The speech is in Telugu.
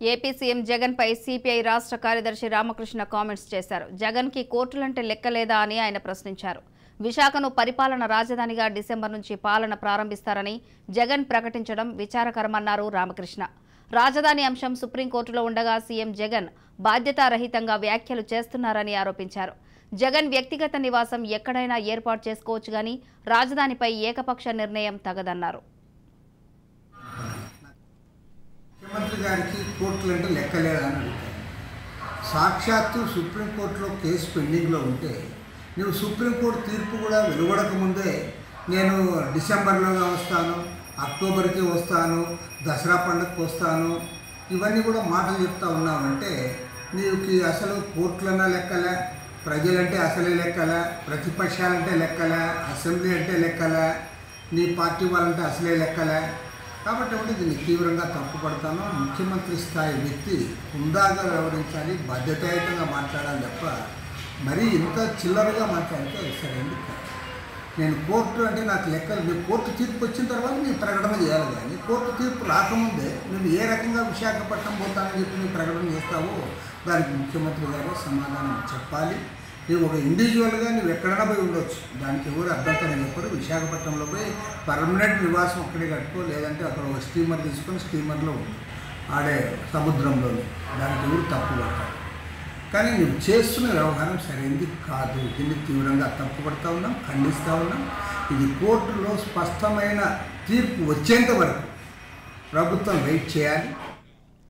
ఏపీ సీఎం జగన్ పై సిపిఐ రాష్ట్ర కార్యదర్శి రామకృష్ణ కామెంట్స్ చేశారు. జగన్ కి కోర్టులంటే లెక్కలేదా అని ఆయన ప్రశ్నించారు. విశాఖను పరిపాలన రాజధానిగా డిసెంబర్ నుంచి పాలన ప్రారంభిస్తారని జగన్ ప్రకటించడం విచారకరమన్నారు రామకృష్ణ. రాజధాని అంశం సుప్రీంకోర్టులో ఉండగా సీఎం జగన్ బాధ్యతారహితంగా వ్యాఖ్యలు చేస్తున్నారని ఆరోపించారు. జగన్ వ్యక్తిగత నివాసం ఎక్కడైనా ఏర్పాటు చేసుకోవచ్చు గానీ రాజధానిపై ఏకపక్ష నిర్ణయం తగదన్నారు. ముఖ్యమంత్రి గారికి కోర్టులు అంటే లెక్కలేదని అడుగుతాను. సాక్షాత్తు సుప్రీంకోర్టులో కేసు పెండింగ్లో ఉంటే నువ్వు సుప్రీంకోర్టు తీర్పు కూడా వెలువడక ముందే నేను డిసెంబర్లో వస్తాను, అక్టోబర్కి వస్తాను, దసరా పండుగకి వస్తాను, ఇవన్నీ కూడా మాటలు చెప్తా ఉన్నావంటే నీకు అసలు కోర్టులన్నా లెక్కలే, ప్రజలంటే అసలే లెక్కలే, ప్రతిపక్షాలంటే లెక్కలే, అసెంబ్లీ అంటే లెక్కలే, నీ పార్టీ వాళ్ళంటే అసలే లెక్కలే. కాబట్టి దీన్ని తీవ్రంగా తప్పుపడతాను. ముఖ్యమంత్రి స్థాయి వ్యక్తి హుందాగా వ్యవహరించాలి, బాధ్యతాయుతంగా మాట్లాడాలి తప్ప మరీ ఇంత చిల్లరగా మాట్లాడితే సరైనది కాదు. నేను కోర్టు అంటే నాకు లెక్కలు, నేను కోర్టు తీర్పు వచ్చిన తర్వాత నీ ప్రకటన చేయాలి, కానీ కోర్టు తీర్పు రాకముందే నువ్వు ఏ రకంగా విశాఖపట్నం పోతానని చెప్పి నీ ప్రకటన చేస్తావో దానికి ముఖ్యమంత్రి గారు సమాధానం చెప్పాలి. నువ్వు ఒక ఇండివిజువల్గా నువ్వు ఎక్కడైనా పోయి ఉండొచ్చు, దానికి ఎవరు అభ్యంతరం చెప్పరు. విశాఖపట్నంలో పోయి పర్మనెంట్ నివాసం అక్కడే కట్టుకో, లేదంటే అక్కడ ఒక స్టీమర్ తీసుకొని స్టీమర్లో ఆడే సముద్రంలో, దానికి ఎవరు తప్పు పడతారు. కానీ నువ్వు చేస్తున్న వ్యవహారం సరైనది కాదు. దీన్ని తీవ్రంగా తప్పుపడతా ఉన్నాం, ఖండిస్తూ ఉన్నాం. ఇది కోర్టులో స్పష్టమైన తీర్పు వచ్చేంత వరకు ప్రభుత్వం వెయిట్ చేయాలి.